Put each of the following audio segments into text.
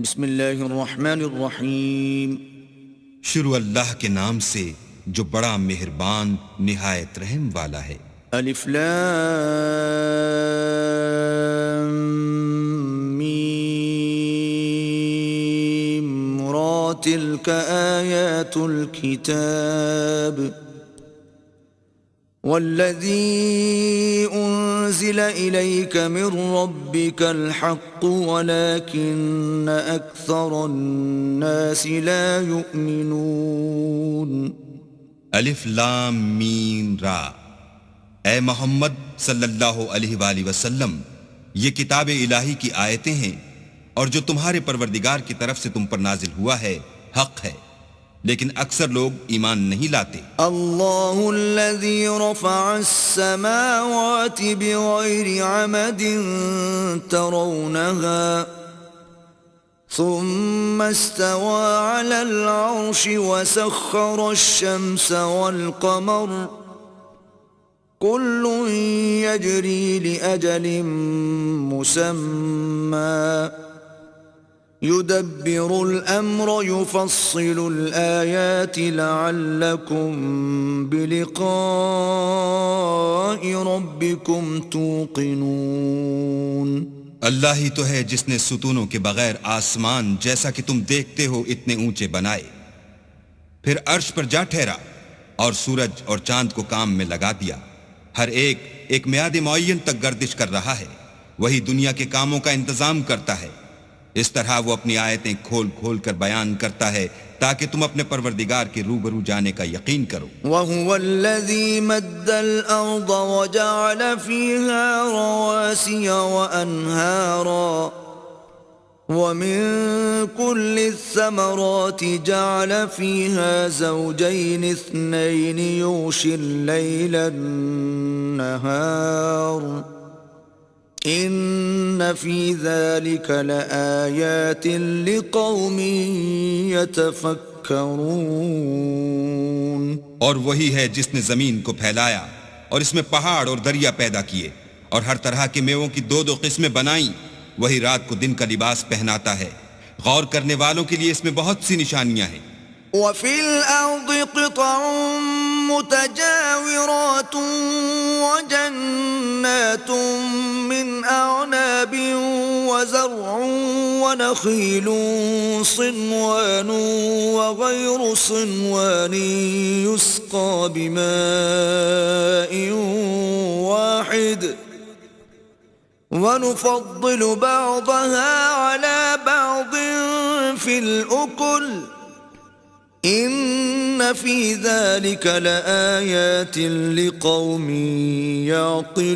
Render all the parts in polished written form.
بسم اللہ الرحمن الرحیم. شروع اللہ کے نام سے جو بڑا مہربان نہایت رحم والا ہے. الف لام میم را تلک آیات الكتاب والذی انزل الیک من ربک الحق ولکن اکثر الناس لا یؤمنون. الف لام میم را. اے محمد صلی اللہ علیہ وآلہ وسلم، یہ کتاب الہی کی آیتیں ہیں اور جو تمہارے پروردگار کی طرف سے تم پر نازل ہوا ہے حق ہے، لیکن اکثر لوگ ایمان نہیں لاتے. اللہ الذی رفع السماوات بغیر عمد ترونها ثم استوى على العرش وسخر الشمس والقمر كل يجري لأجل مسمى يدبر الأمر يفصل الآيات لعلكم بلقاء ربكم توقنون. اللہ ہی تو ہے جس نے ستونوں کے بغیر آسمان جیسا کہ تم دیکھتے ہو اتنے اونچے بنائے، پھر عرش پر جا ٹھہرا اور سورج اور چاند کو کام میں لگا دیا. ہر ایک میعاد معین تک گردش کر رہا ہے. وہی دنیا کے کاموں کا انتظام کرتا ہے. اس طرح وہ اپنی آیتیں کھول کھول کر بیان کرتا ہے تاکہ تم اپنے پروردگار کے روبرو جانے کا یقین کرو. وَهُوَ الَّذِي مَدَّ الْأَرْضَ وَجَعَلَ فِيهَا رَوَاسِيَ وَأَنْهَارًا وَمِن كُلِّ الثَّمَرَاتِ جَعَلَ فِيهَا زَوْجَيْنِ اثْنَيْنِ يُغْشِي اللَّيْلَ النَّهَارَ ان فی ذلک لآیات لقوم یتفکرون. اور وہی ہے جس نے زمین کو پھیلایا اور اس میں پہاڑ اور دریا پیدا کیے اور ہر طرح کے میووں کی دو قسمیں بنائیں. وہی رات کو دن کا لباس پہناتا ہے. غور کرنے والوں کے لیے اس میں بہت سی نشانیاں ہیں. وفي الأرض قطع متجاورات وجنات من أعناب وزرع ونخيل صنوان وغير صنوان يسقى بماء واحد ونفضل بعضها على بعض في الأكل ان فی ذلک لآیات لقوم یعقلون.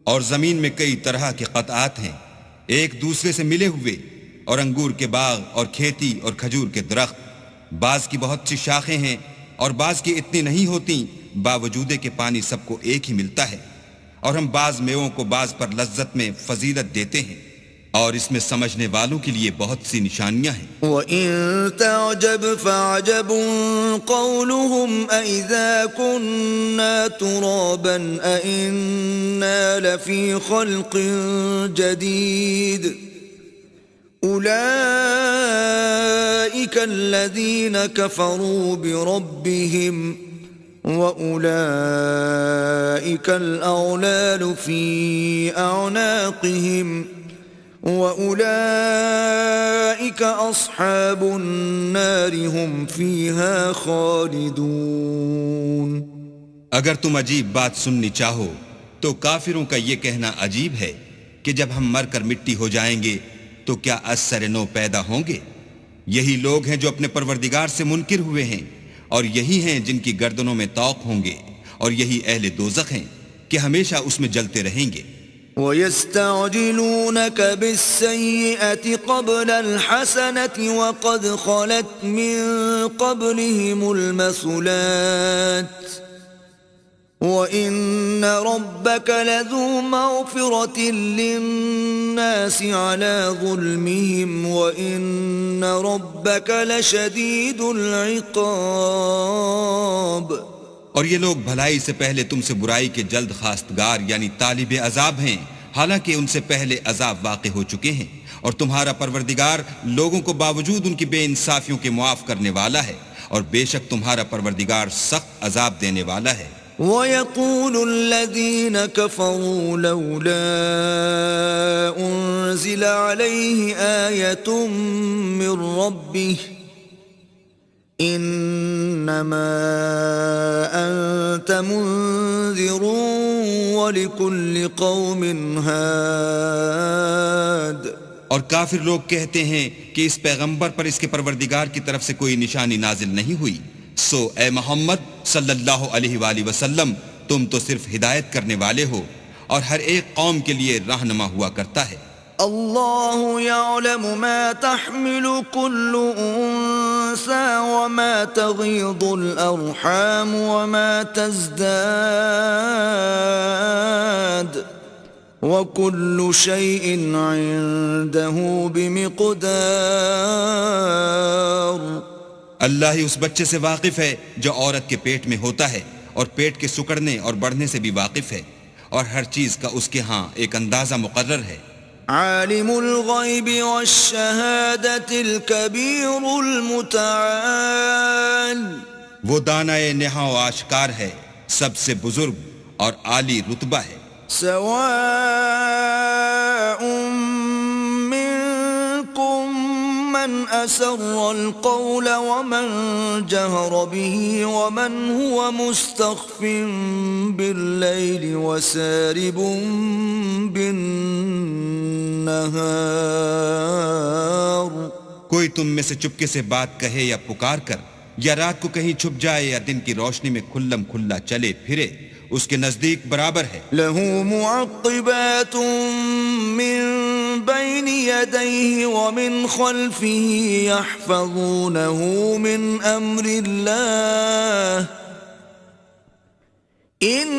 اور زمین میں کئی طرح کے قطعات ہیں ایک دوسرے سے ملے ہوئے، اور انگور کے باغ اور کھیتی اور کھجور کے درخت. بعض کی بہت سی شاخیں ہیں اور بعض کی اتنی نہیں ہوتی، باوجود کہ پانی سب کو ایک ہی ملتا ہے. اور ہم بعض میووں کو بعض پر لذت میں فضیلت دیتے ہیں، اور اس میں سمجھنے والوں کے لیے بہت سی نشانیاں ہیں. وَإِن تَعْجَبْ فَعَجَبٌ قَوْلُهُمْ أَإِذَا كُنَّا تُرَابًا أَإِنَّا لَفِي خَلْقٍ جَدِيدٍ أُولَئِكَ الَّذِينَ كَفَرُوا بِرَبِّهِمْ وَأُولَئِكَ الْأَغْلَالُ فِي أَعْنَاقِهِمْ وَأُولَئِكَ أَصْحَابُ النَّارِ هُمْ فِيهَا خَالِدُونَ. اگر تم عجیب بات سننی چاہو تو کافروں کا یہ کہنا عجیب ہے کہ جب ہم مر کر مٹی ہو جائیں گے تو کیا از سر نو پیدا ہوں گے. یہی لوگ ہیں جو اپنے پروردگار سے منکر ہوئے ہیں، اور یہی ہیں جن کی گردنوں میں طوق ہوں گے، اور یہی اہل دوزخ ہیں کہ ہمیشہ اس میں جلتے رہیں گے. وَيَسْتَعْجِلُونَكَ بِالسَّيِّئَةِ قَبْلَ الْحَسَنَةِ وَقَدْ خَلَتْ مِن قَبْلِهِمُ الْمَثُلَاتُ وَإِنَّ رَبَّكَ لَذُو مَغْفِرَةٍ لِلنَّاسِ عَلَى ظُلْمِهِمْ وَإِنَّ رَبَّكَ لَشَدِيدُ الْعِقَابِ. اور یہ لوگ بھلائی سے پہلے تم سے برائی کے جلد خواستگار یعنی طالب عذاب ہیں، حالانکہ ان سے پہلے عذاب واقع ہو چکے ہیں، اور تمہارا پروردگار لوگوں کو باوجود ان کی بے انصافیوں کے معاف کرنے والا ہے، اور بے شک تمہارا پروردگار سخت عذاب دینے والا ہے۔ وَيَقُولُ الَّذِينَ كَفَرُوا لَوْلَا أُنزِلَ عَلَيْهِ آيَةٌ مِّن رَّبِّهِ إِنَّمَا أَنتَ مُنذِرٌ وَلِكُلِّ قَوْمٍ هَادٍ۔ اور کافر لوگ کہتے ہیں کہ اس پیغمبر پر اس کے پروردگار کی طرف سے کوئی نشانی نازل نہیں ہوئی، سو اے محمد صلی اللہ علیہ وآلہ وسلم تم تو صرف ہدایت کرنے والے ہو، اور ہر ایک قوم کے لیے رہنما ہوا کرتا ہے۔ اللہ يعلم ما تحمل كل انثى وما تغيض الارحام وما تزداد وكل شيء عنده بمقدار۔ اللہ ہی اس بچے سے واقف ہے جو عورت کے پیٹ میں ہوتا ہے، اور پیٹ کے سکڑنے اور بڑھنے سے بھی واقف ہے، اور ہر چیز کا اس کے ہاں ایک اندازہ مقرر ہے۔ عالم الغیب والشہادۃ الکبیر المتعال۔ وہ دانائے نہاں و آشکار ہے، سب سے بزرگ اور عالی رتبہ ہے۔ سواء منکم من اسر القول ومن جہر به ومن هو مستخف باللیل وسارب بالنہار۔ کوئی تم میں سے چپکے سے بات کہے یا پکار کر، یا رات کو کہیں چھپ جائے یا دن کی روشنی میں کھلم کھلا چلے پھرے، اس کے نزدیک برابر ہے۔ لہ معقبات من بین یدیہ ومن خلفہ یحفظونہ من امر اللہ ان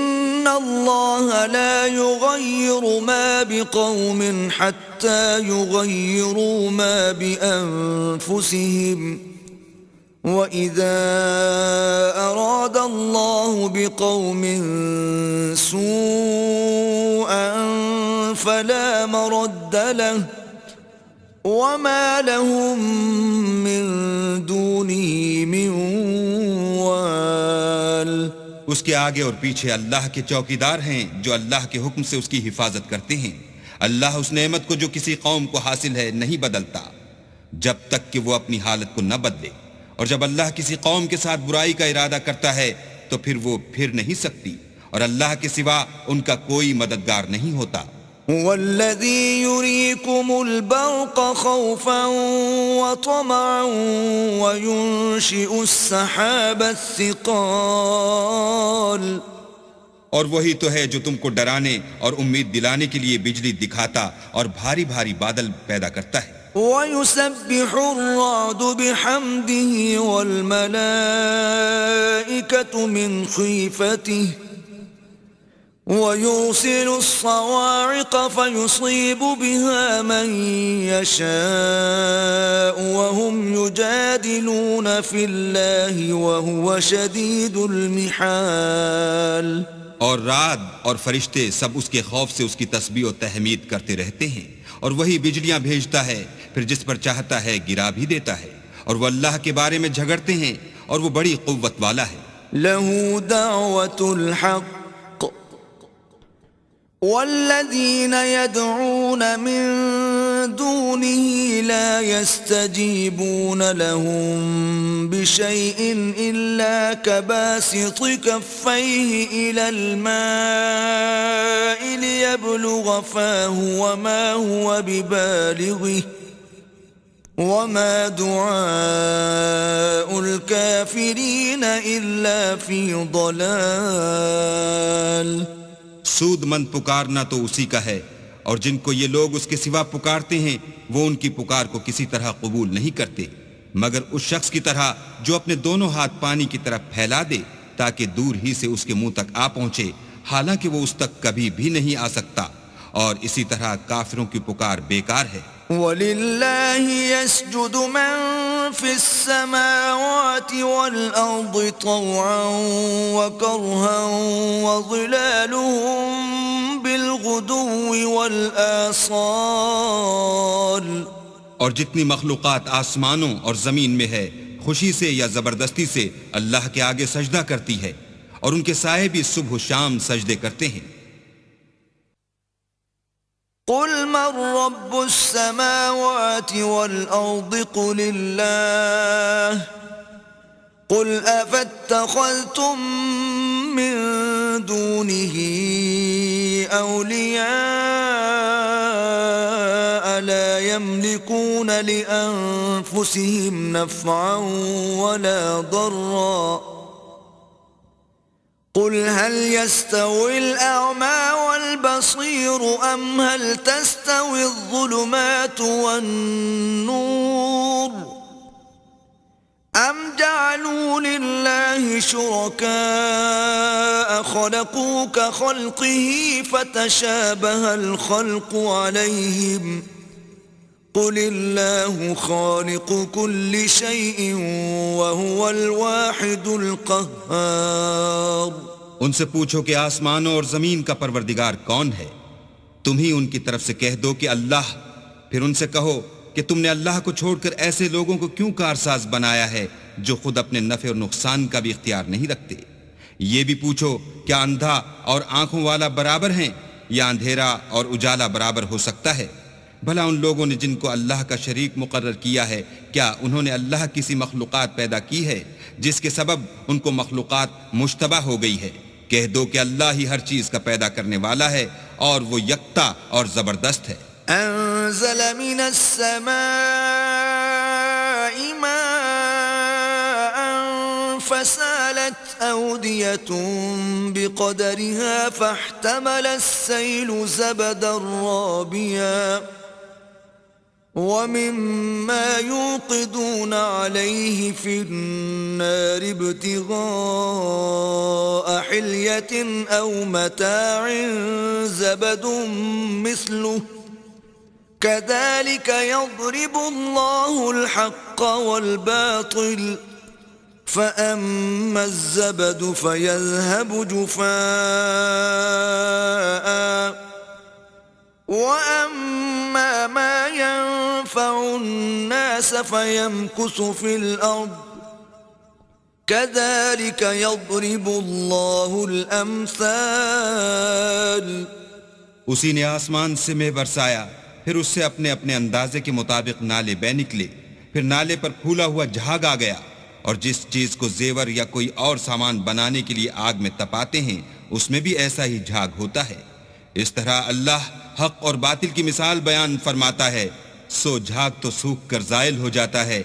اللہ لا یغیر ما بقوم حتی یغیروا ما بانفسہم وَإِذَا أَرَادَ اللَّهُ بِقَوْمٍ سُوءًا فَلَا مَرَدَّ لَهُ وَمَا لَهُم مِّن دُونِهِ مِن وَالٍ۔ اس کے آگے اور پیچھے اللہ کے چوکیدار ہیں جو اللہ کے حکم سے اس کی حفاظت کرتے ہیں۔ اللہ اس نعمت کو جو کسی قوم کو حاصل ہے نہیں بدلتا جب تک کہ وہ اپنی حالت کو نہ بدلے، اور جب اللہ کسی قوم کے ساتھ برائی کا ارادہ کرتا ہے تو پھر وہ پھر نہیں سکتی، اور اللہ کے سوا ان کا کوئی مددگار نہیں ہوتا۔ هو الذي يريكم البرق خوفا وطمعا وينشئ السحاب الثقال۔ اور وہی تو ہے جو تم کو ڈرانے اور امید دلانے کے لیے بجلی دکھاتا اور بھاری بھاری بادل پیدا کرتا ہے۔ وَيُسَبِّحُ الرَّعْدُ بِحَمْدِهِ وَالْمَلَائِكَةُ مِنْ خِيفَتِهِ وَيُرْسِلُ الصَّوَاعِقَ فَيُصِيبُ بِهَا مَنْ يَشَاءُ وَهُمْ يُجَادِلُونَ فِي اللَّهِ وَهُوَ شَدِيدُ الْمِحَالِ۔ اور رعد اور فرشتے سب اس کے خوف سے اس کی تسبیح و تحمید کرتے رہتے ہیں، اور وہی بجلیاں بھیجتا ہے، پھر جس پر چاہتا ہے گرا بھی دیتا ہے، اور وہ اللہ کے بارے میں جھگڑتے ہیں، اور وہ بڑی قوت والا ہے۔ لَهُ دَعْوَةُ الْحَقِّ وَالَّذِينَ يَدْعُونَ مِن دُونِهِ لَا يَسْتَجِيبُونَ لَهُم بِشَيْءٍ إِلَّا كَبَاسِطِ كَفَّيْهِ إِلَى الْمَاءِ لِيَبْلُغَ فَاهُ وَمَا هُوَ بِبَالِغِهِ وَمَا دُعَاءُ الْكَافِرِينَ إِلَّا فِي ضَلَالٍ۔ سود مند پکارنا تو اسی کا ہے، اور جن کو یہ لوگ اس کے سوا پکارتے ہیں وہ ان کی پکار کو کسی طرح قبول نہیں کرتے، مگر اس شخص کی طرح جو اپنے دونوں ہاتھ پانی کی طرف پھیلا دے تاکہ دور ہی سے اس کے منہ تک آ پہنچے، حالانکہ وہ اس تک کبھی بھی نہیں آ سکتا، اور اسی طرح کافروں کی پکار بیکار ہے۔ وَلِلَّهِ يَسْجُدُ مَن فِي السَّمَاوَاتِ وَالْأَرْضِ طَوْعًا وَكَرْهًا وَظِلَالُهُم بِالْغُدُوِّ بالغدو والآصال اور جتنی مخلوقات آسمانوں اور زمین میں ہے خوشی سے یا زبردستی سے اللہ کے آگے سجدہ کرتی ہے، اور ان کے سائے بھی صبح و شام سجدے کرتے ہیں۔ قل من رب السماوات والأرض قل الله قل أفاتخذتم من دونه أولياء لا يملكون لأنفسهم نفعا ولا ضرا قل هل يستوي الأعمى والبصير أم هل تستوي الظلمات والنور أم جعلوا لله شركاء خلقوا كخلقه فتشابه الخلق عليهم قل الله خالق كل شيء وهو الواحد القهار۔ ان سے پوچھو کہ آسمانوں اور زمین کا پروردگار کون ہے؟ تم ہی ان کی طرف سے کہہ دو کہ اللہ۔ پھر ان سے کہو کہ تم نے اللہ کو چھوڑ کر ایسے لوگوں کو کیوں کارساز بنایا ہے جو خود اپنے نفع اور نقصان کا بھی اختیار نہیں رکھتے؟ یہ بھی پوچھو کیا اندھا اور آنکھوں والا برابر ہیں یا اندھیرا اور اجالا برابر ہو سکتا ہے؟ بھلا ان لوگوں نے جن کو اللہ کا شریک مقرر کیا ہے، کیا انہوں نے اللہ کسی مخلوقات پیدا کی ہے جس کے سبب ان کو مخلوقات مشتبہ ہو گئی ہے؟ کہہ دو کہ اللہ ہی ہر چیز کا پیدا کرنے والا ہے اور وہ یکتا اور زبردست ہے۔ انزل من السماء ماء فسالت أودية بقدرها فاحتمل السيل زبدا رابيا ومما يوقدون عليه في النار ابتغاء حلية أو متاع زبد مثله كذلك يضرب الله الحق والباطل فأما الزبد فيذهب جفاء وأما ما ينفع الناس فيمكث في الأرض كذلك يضرب الله الأمثال۔ اسی نے آسمان سے مے برسایا، پھر اس سے اپنے اپنے اندازے کے مطابق نالے بہ نکلے، پھر نالے پر پھولا ہوا جھاگ آ گیا، اور جس چیز کو زیور یا کوئی اور سامان بنانے کے لیے آگ میں تپاتے ہیں اس میں بھی ایسا ہی جھاگ ہوتا ہے۔ اس طرح اللہ حق اور باطل کی مثال بیان فرماتا ہے، سو جھاگ تو سوکھ کر زائل ہو جاتا ہے،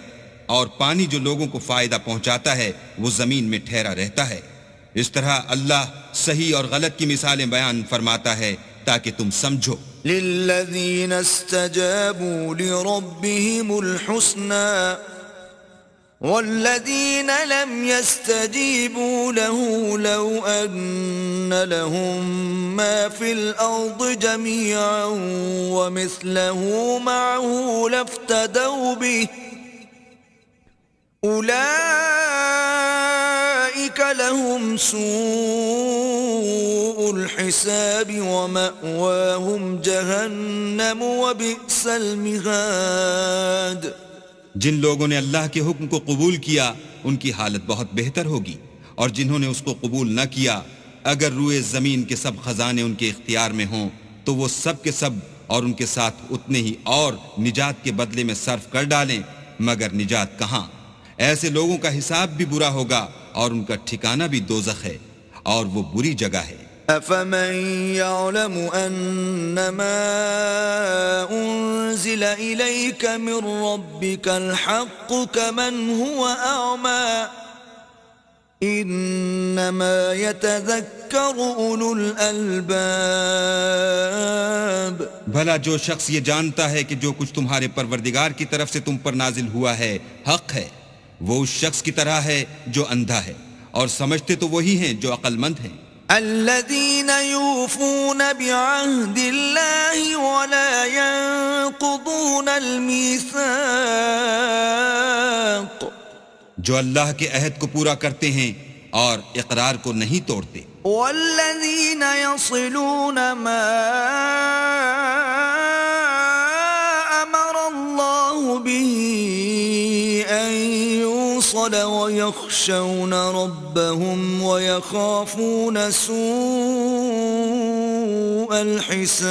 اور پانی جو لوگوں کو فائدہ پہنچاتا ہے وہ زمین میں ٹھہرا رہتا ہے۔ اس طرح اللہ صحیح اور غلط کی مثالیں بیان فرماتا ہے تاکہ تم سمجھو۔ للذین استجابوا لربهم الحسنى والذین لم يستجیبوا له لو ان لهم ما في الارض جميعا ومثله معه لافتدوا به اولئک لهم سوء الحساب ومأواهم جہنم وبئس المہاد۔ جن لوگوں نے اللہ کے حکم کو قبول کیا ان کی حالت بہت بہتر ہوگی، اور جنہوں نے اس کو قبول نہ کیا اگر روئے زمین کے سب خزانے ان کے اختیار میں ہوں تو وہ سب کے سب اور ان کے ساتھ اتنے ہی اور نجات کے بدلے میں صرف کر ڈالیں، مگر نجات کہاں؟ ایسے لوگوں کا حساب بھی برا ہوگا اور ان کا ٹھکانہ بھی دوزخ ہے، اور وہ بری جگہ ہے۔ أَفَمَن يَعْلَمُ أَنَّمَا أُنزِلَ إِلَيْكَ مِن رَّبِّكَ الْحَقُّ كَمَنْ هُوَ أَعْمَى إِنَّمَا يَتَذَكَّرُ أُولُو الْأَلْبَابِ۔ بھلا جو شخص یہ جانتا ہے کہ جو کچھ تمہارے پروردگار کی طرف سے تم پر نازل ہوا ہے حق ہے، وہ اس شخص کی طرح ہے جو اندھا ہے، اور سمجھتے تو وہی ہیں جو عقل مند ہیں۔ الذين يوفون بعهد الله ولا ينقضون الميثاق، جو اللہ کے عہد کو پورا کرتے ہیں اور اقرار کو نہیں توڑتے۔ والذين يصلون ما يخشون ربهم ويخافون سوء الحساب.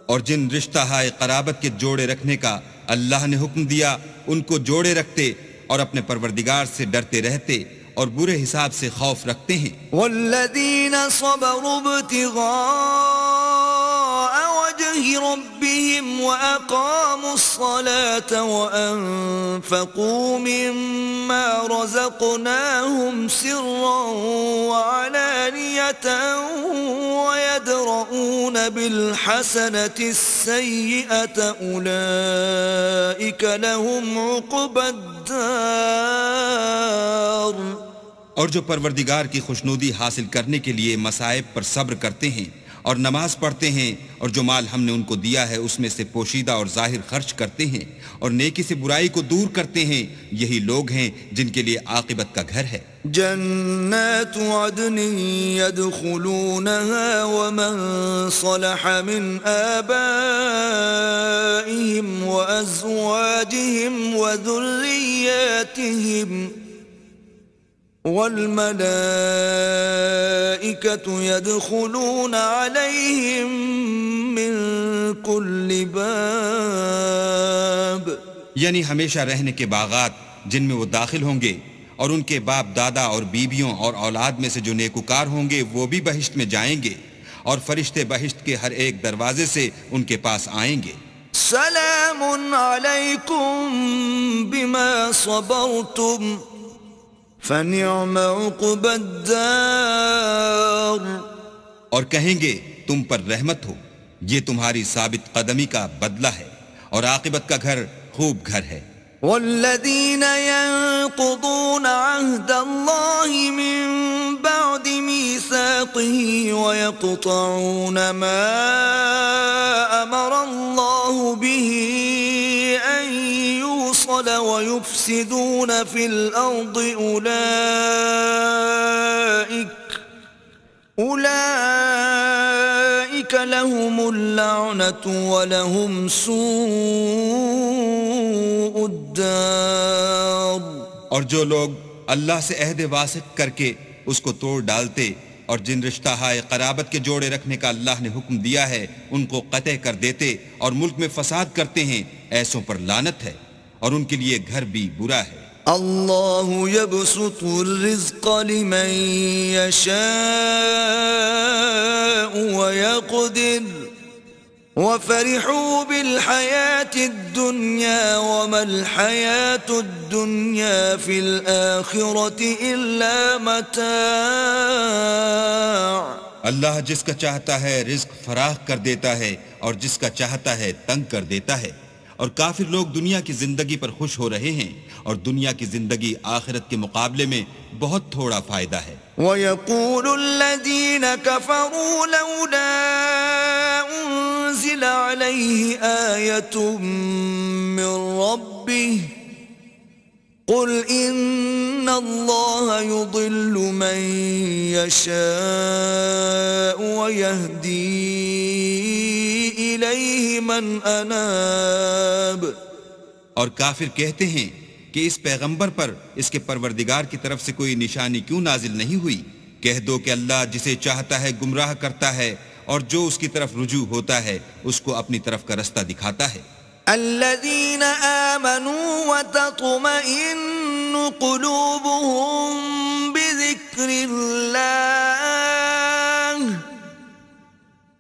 اور جن رشتہ ہائے قرابت کے جوڑے رکھنے کا اللہ نے حکم دیا ان کو جوڑے رکھتے اور اپنے پروردگار سے ڈرتے رہتے اور برے حساب سے خوف رکھتے ہیں. والذین صبروا ابتغاء وجه ربهم وأقاموا الصلاة وأنفقوا مما رزقناهم سرا وعلانية ويدرؤون بالحسنة السيئة أولئك لهم عقبى الدار. اور جو پروردگار کی خوشنودی حاصل کرنے کے لیے مصائب پر صبر کرتے ہیں اور نماز پڑھتے ہیں اور جو مال ہم نے ان کو دیا ہے اس میں سے پوشیدہ اور ظاہر خرچ کرتے ہیں اور نیکی سے برائی کو دور کرتے ہیں، یہی لوگ ہیں جن کے لیے عاقبت کا گھر ہے. جنات عدن يدخلونها ومن صلح من آبائهم وأزواجهم وذرياتهم والملائكة يدخلون عليهم من كل باب. یعنی ہمیشہ رہنے کے باغات جن میں وہ داخل ہوں گے، اور ان کے باپ دادا اور بیویوں اور اولاد میں سے جو نیکوکار ہوں گے وہ بھی بہشت میں جائیں گے، اور فرشتے بہشت کے ہر ایک دروازے سے ان کے پاس آئیں گے. سلام علیکم بما صبرتم فنعم عقبى الدار. اور کہیں گے تم پر رحمت ہو، یہ تمہاری ثابت قدمی کا بدلہ ہے، اور عاقبت کا گھر خوب گھر ہے. والذین ينقضون عهد الله من بعد ميثاقه ويقطعون ما أمر الله به أن يوصل ويفسدون في الأرض أولئك لهم اللعنة ولهم سوء الدار. اور جو لوگ اللہ سے عہد واسق کر کے اس کو توڑ ڈالتے اور جن رشتہ ہائے قرابت کے جوڑے رکھنے کا اللہ نے حکم دیا ہے ان کو قطع کر دیتے اور ملک میں فساد کرتے ہیں، ایسوں پر لعنت ہے اور ان کے لیے گھر بھی برا ہے. اللہ يبسط الرزق لمن يشاء ويقدر وفرحوا بالحياة الدنيا وما الحياة الدنيا في الآخرة إلا متاع. اللہ جس کا چاہتا ہے رزق فراخ کر دیتا ہے اور جس کا چاہتا ہے تنگ کر دیتا ہے، اور کافر لوگ دنیا کی زندگی پر خوش ہو رہے ہیں اور دنیا کی زندگی آخرت کے مقابلے میں بہت تھوڑا فائدہ ہے. وَيَقُولُ الَّذِينَ كَفَرُوا لَوْلَا أُنزِلَ عَلَيْهِ آيَةٌ مِّن رَّبِّهِ قُلْ إِنَّ اللَّهَ يُضِلُّ مَن يَشَاءُ وَيَهْدِي إِلَيْهِ مَنْ أَنَابَ. اور کافر کہتے ہیں کہ اس پیغمبر پر اس کے پروردگار کی طرف سے کوئی نشانی کیوں نازل نہیں ہوئی؟ کہہ دو کہ اللہ جسے چاہتا ہے گمراہ کرتا ہے اور جو اس کی طرف رجوع ہوتا ہے اس کو اپنی طرف کا رستہ دکھاتا ہے. الذين آمنوا وتطمئن قلوبهم بذكر الله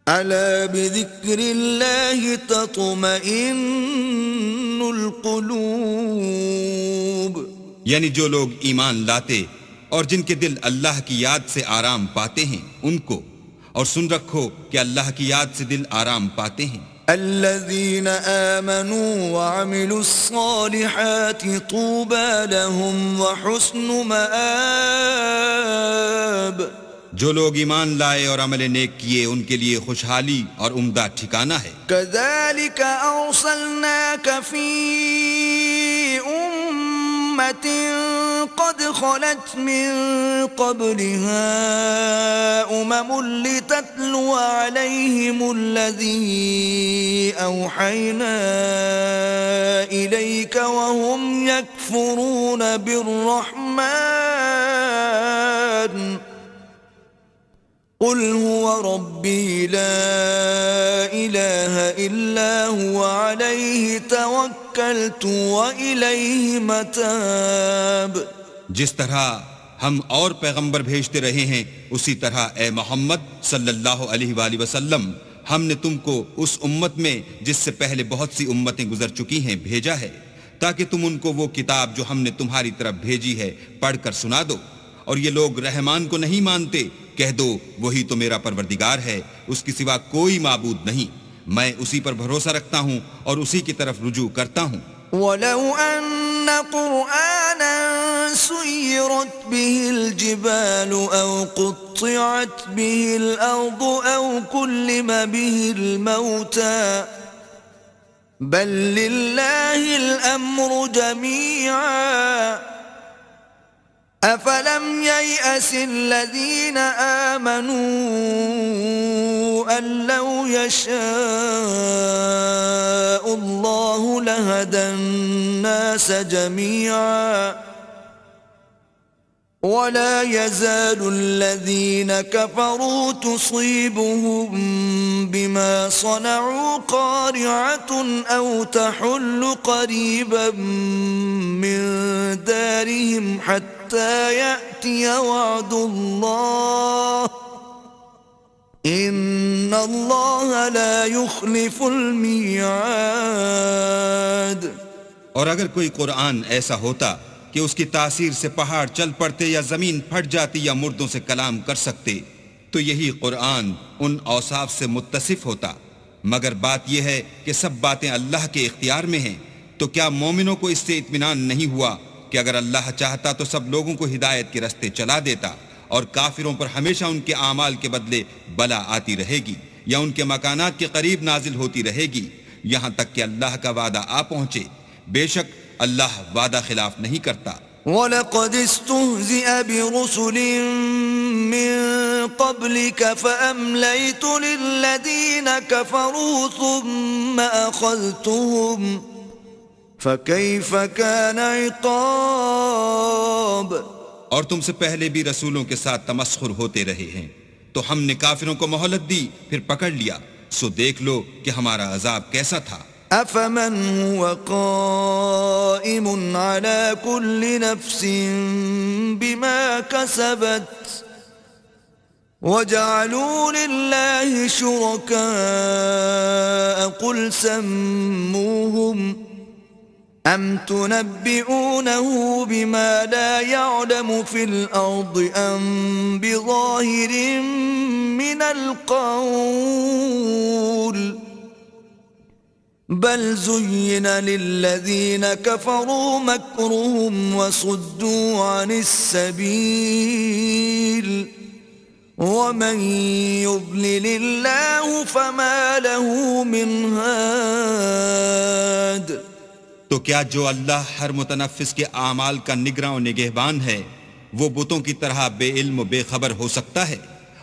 ألا بذكر الله تطمئن القلوب. یعنی جو لوگ ایمان لاتے اور جن کے دل اللہ کی یاد سے آرام پاتے ہیں ان کو، اور سن رکھو کہ اللہ کی یاد سے دل آرام پاتے ہیں. الذين آمنوا وعملوا الصالحات طوبى لهم وحسن مآب. جو لوگ ایمان لائے اور عمل نیک کیے ان کے لیے خوشحالی اور عمدہ ٹھکانہ ہے. كذلك أرسلناك في أمة قد خلت من قبلها لتتلو عليهم الذي أوحينا إليك وهم يكفرون يكفرون بالرحمن قل هو ربي لا إله إلا هو عليه توكلت وإليه متاب. جس طرح ہم اور پیغمبر بھیجتے رہے ہیں اسی طرح اے محمد صلی اللہ علیہ وآلہ وسلم ہم نے تم کو اس امت میں جس سے پہلے بہت سی امتیں گزر چکی ہیں بھیجا ہے تاکہ تم ان کو وہ کتاب جو ہم نے تمہاری طرف بھیجی ہے پڑھ کر سنا دو. اور یہ لوگ رحمان کو نہیں مانتے، کہہ دو وہی تو میرا پروردگار ہے، اس کے سوا کوئی معبود نہیں، میں اسی پر بھروسہ رکھتا ہوں اور اسی کی طرف رجوع کرتا ہوں. وَلَوْ أَنَّ قُرْآنًا سُيِّرَتْ بِهِ الْجِبَالُ أَوْ قُطِّعَتْ بِهِ الْأَرْضُ أَوْ كُلِّمَ بِهِ الْمَوْتَى بَلْ لِلَّهِ الْأَمْرُ جَمِيعًا أَفَلَمْ يَيْأَسِ الَّذِينَ آمَنُوا أَن لَّوْ يَشَاءُ اللَّهُ لَهَدَى النَّاسَ جَمِيعًا وَلَا يَزَالُ الَّذِينَ كَفَرُوا تُصِيبُهُم بِمَا صَنَعُوا قَارِعَةٌ أَوْ تَحُلُّ قَرِيبًا مِّن دَارِهِمْ حَتَّى يَأْتِيَ وَعْدُ اللَّهِ إِنَّ اللَّهَ لَا يُخْلِفُ الْمِيعَادَ. اور اگر کوئی قرآن ایسا ہوتا کہ اس کی تاثیر سے پہاڑ چل پڑتے یا زمین پھٹ جاتی یا مردوں سے کلام کر سکتے تو یہی قرآن ان اوصاف سے متصف ہوتا. مگر بات یہ ہے کہ سب باتیں اللہ کے اختیار میں ہیں. تو کیا مومنوں کو اس سے اطمینان نہیں ہوا کہ اگر اللہ چاہتا تو سب لوگوں کو ہدایت کے رستے چلا دیتا اور کافروں پر ہمیشہ ان کے اعمال کے بدلے بلا آتی رہے گی یا ان کے مکانات کے قریب نازل ہوتی رہے گی یہاں تک کہ اللہ کا وعدہ آ پہنچے. بے شک اللہ وعدہ خلاف نہیں کرتا. وَلَقَدِ اسْتُهْزِئَ بِرُسُلٍ مِّن قَبْلِكَ فَأَمْلَيْتُ لِلَّذِينَ كَفَرُوا ثُمَّ أَخَذْتُهُمْ فَكَيْفَ كَانَ عِقَابِ. اور تم سے پہلے بھی رسولوں کے ساتھ تمسخر ہوتے رہے ہیں تو ہم نے کافروں کو مہلت دی پھر پکڑ لیا، سو دیکھ لو کہ ہمارا عذاب کیسا تھا. أَفَمَنْ هُوَ قَائِمٌ عَلَى كُلِّ نَفْسٍ بِمَا كَسَبَتْ وَجَعَلُوا لِلَّهِ شُرَكَاءَ قُلْ سَمُّوهُمْ أَمْ تُنَبِّئُونَهُ بِمَا لَا يَعْلَمُ فِي الْأَرْضِ أَمْ بِظَاهِرٍ مِّنَ الْقَوْلِ بل زين للذين كفروا مكرهم وصدوا عن السبيل ومن يضلل الله فما له من هاد. تو کیا جو اللہ ہر متنفس کے اعمال کا نگراں و نگہبان ہے وہ بتوں کی طرح بے علم و بے خبر ہو سکتا ہے؟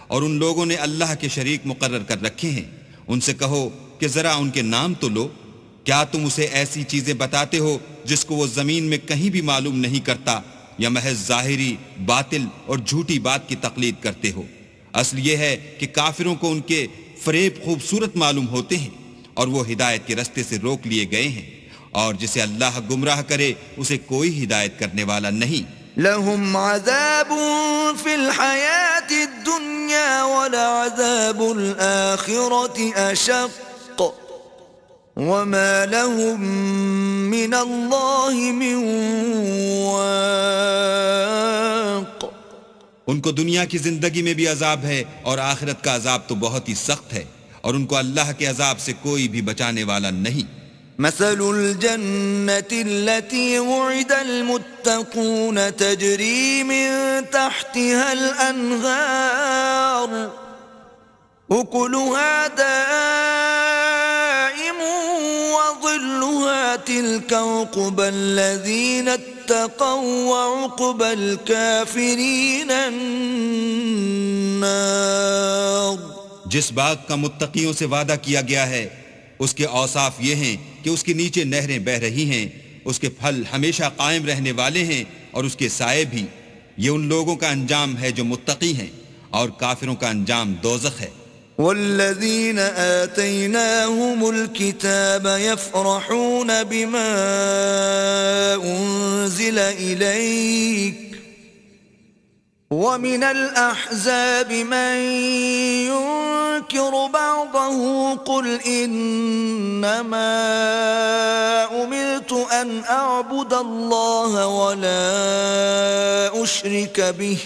اور ان لوگوں نے اللہ کے شریک مقرر کر رکھے ہیں. ان سے کہو کہ ذرا ان کے نام تو لو. کیا تم اسے ایسی چیزیں بتاتے ہو جس کو وہ زمین میں کہیں بھی معلوم نہیں کرتا یا محض ظاہری باطل اور جھوٹی بات کی تقلید کرتے ہو؟ اصل یہ ہے کہ کافروں کو ان کے فریب خوبصورت معلوم ہوتے ہیں اور وہ ہدایت کے رستے سے روک لیے گئے ہیں، اور جسے اللہ گمراہ کرے اسے کوئی ہدایت کرنے والا نہیں. لهم عذاب في الحياة الدنيا ولعذاب الآخرة أشق وما لهم من الله من واق. ان کو دنیا کی زندگی میں بھی عذاب ہے اور آخرت کا عذاب تو بہت ہی سخت ہے، اور ان کو اللہ کے عذاب سے کوئی بھی بچانے والا نہیں. مثل الجنة التي وعد المتقون تجري من تحتها الأنهار أكلها دائم وظلها تلك عقبى الذين اتقوا وعقبى الكافرين النار. جس باغ کا متقیوں سے وعدہ کیا گیا ہے اس کے اوصاف یہ ہیں کہ اس کے نیچے نہریں بہہ رہی ہیں، اس کے پھل ہمیشہ قائم رہنے والے ہیں اور اس کے سائے بھی. یہ ان لوگوں کا انجام ہے جو متقی ہیں، اور کافروں کا انجام دوزخ ہے. والذين آتيناهم الكتاب يفرحون بما أنزل إليك ومن الأحزاب من ينكر بعضه قل إنما أمرت أن أعبد الله ولا أشرك به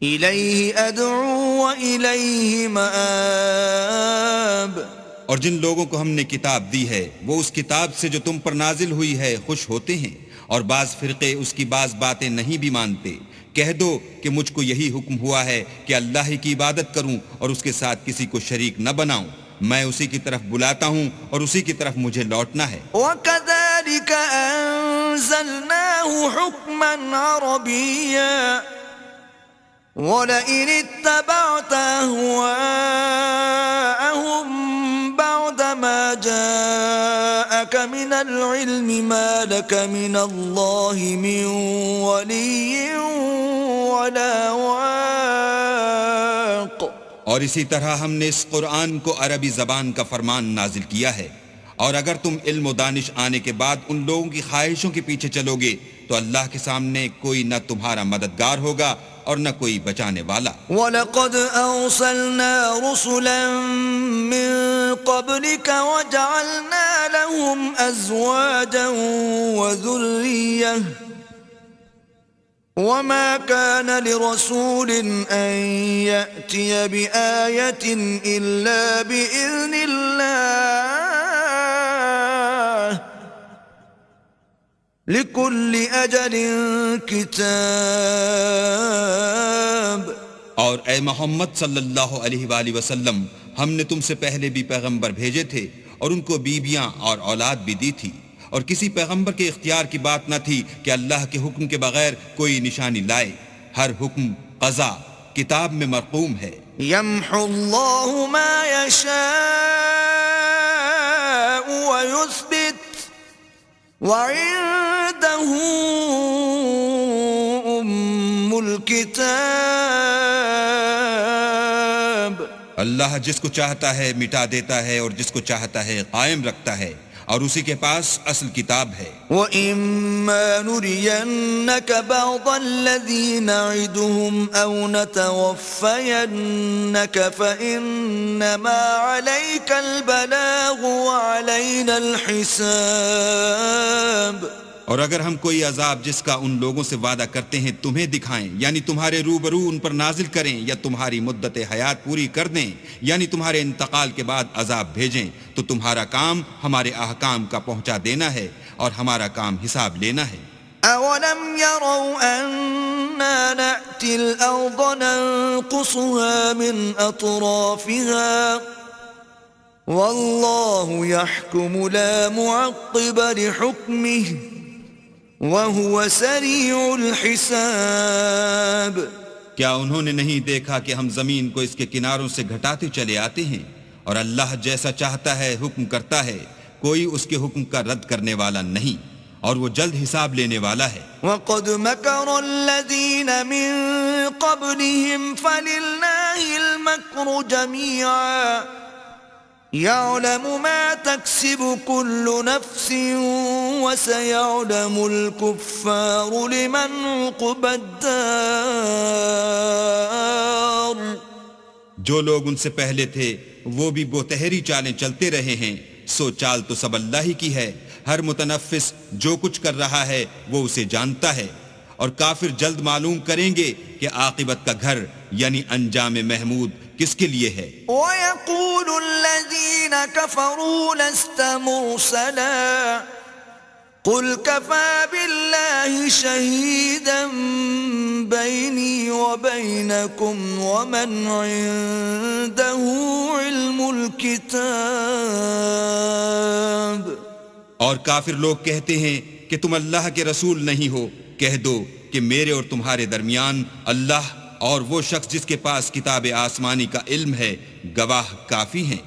إليه أدعو وإليه مآب. اور جن لوگوں کو ہم نے کتاب دی ہے وہ اس کتاب سے جو تم پر نازل ہوئی ہے خوش ہوتے ہیں، اور بعض فرقے اس کی بعض باتیں نہیں بھی مانتے. کہہ دو کہ مجھ کو یہی حکم ہوا ہے کہ اللہ ہی کی عبادت کروں اور اس کے ساتھ کسی کو شریک نہ بناؤں. میں اسی کی طرف بلاتا ہوں اور اسی کی طرف مجھے لوٹنا ہے. وَكَذَلِكَ أَنزَلْنَاهُ حُكْمًا عَرَبِيًّا وَلَئِنِ اتَّبَعْتَ أَهْوَاءَهُمْ بَعْدَ مَا جَاءَكَ مِنَ الْعِلْمِ مَا لَكَ مِنَ اللَّهِ مِنْ وَلِيٍّ وَلَا وَاقٍ. اور اسی طرح ہم نے اس قرآن کو عربی زبان کا فرمان نازل کیا ہے، اور اگر تم علم و دانش آنے کے بعد ان لوگوں کی خواہشوں کے پیچھے چلو گے تو اللہ کے سامنے کوئی نہ تمہارا مددگار ہوگا اور نہ کوئی بچانے والا. وَلَقَدْ أَرْسَلْنَا رُسُلًا مِّن قَبْلِكَ وَجَعَلْنَا لَهُمْ أَزْوَاجًا وَذُرِّيَّةً وَمَا كَانَ لِرَسُولٍ أَن يَأْتِيَ بِآيَةٍ إِلَّا بِإِذْنِ اللَّهِ لِكُلِّ أَجَلٍ كِتَابٌ. اور اے محمد صلی اللہ علیہ وآلہ وسلم، ہم نے تم سے پہلے بھی پیغمبر بھیجے تھے اور ان کو بیویاں اور اولاد بھی دی تھی، اور کسی پیغمبر کے اختیار کی بات نہ تھی کہ اللہ کے حکم کے بغیر کوئی نشانی لائے. ہر حکم قضا کتاب میں مرقوم ہے. يَمْحُو اللَّهُ مَا يَشَاءُ وَيُثْبِتُ وَعِندَهُ أُمُّ الْكِتَابِ. اللہ جس کو چاہتا ہے مٹا دیتا ہے اور جس کو چاہتا ہے قائم رکھتا ہے، اور اسی کے پاس اصل کتاب ہے. وَإِمَّا نُرِيَنَّكَ بَعْضَ الَّذِي نَعِدُهُمْ أَوْ نَتَوَفَّيَنَّكَ فَإِنَّمَا عَلَيْكَ الْبَلَاغُ وَعَلَيْنَا الْحِسَابُ. اور اگر ہم کوئی عذاب جس کا ان لوگوں سے وعدہ کرتے ہیں تمہیں دکھائیں، یعنی تمہارے روبرو ان پر نازل کریں، یا تمہاری مدت حیات پوری کر دیں، یعنی تمہارے انتقال کے بعد عذاب بھیجیں، تو تمہارا کام ہمارے احکام کا پہنچا دینا ہے اور ہمارا کام حساب لینا ہے. أَوَلَمْ يَرَوْا أَنَّا نَأْتِي الْأَرْضَ نَنقُصُهَا مِنْ أَطْرَافِهَا وَاللَّهُ يَحْكُمُ لَا مُعَقِّبَ لِحُكْمِهِ وَهُوَ سَرِيعُ الْحِسَابِ. کیا انہوں نے نہیں دیکھا کہ ہم زمین کو اس کے کناروں سے گھٹاتے چلے آتے ہیں، اور اللہ جیسا چاہتا ہے حکم کرتا ہے، کوئی اس کے حکم کا رد کرنے والا نہیں، اور وہ جلد حساب لینے والا ہے. وَقَدْ مَكَرَ الَّذِينَ مِن قَبْلِهِمْ فَلِلَّهِ الْمَكْرُ جَمِيعًا يَعْلَمُ مَا تَكْسِبُ كُلُّ نَفْسٍ وَسَيَعْلَمُ الْكُفَّارُ لِمَنْ عُقْبَى الدَّارِ. جو لوگ ان سے پہلے تھے وہ بھی بہتری چالیں چلتے رہے ہیں، سو چال تو سب اللہ ہی کی ہے. ہر متنفس جو کچھ کر رہا ہے وہ اسے جانتا ہے، اور کافر جلد معلوم کریں گے کہ عاقبت کا گھر یعنی انجام محمود کس کے لیے ہے. وَيَقُولُ الَّذِينَ كَفَرُوا لَسْتَ مُرْسَلًا قُلْ كَفَى بِاللَّهِ شَهِيدًا بَيْنِي وَبَيْنَكُمْ وَمَنْ عِندَهُ عِلْمُ الْكِتَابِ. اور کافر لوگ کہتے ہیں کہ تم اللہ کے رسول نہیں ہو. کہہ دو کہ میرے اور تمہارے درمیان اللہ اور وہ شخص جس کے پاس کتاب آسمانی کا علم ہے گواہ کافی ہیں.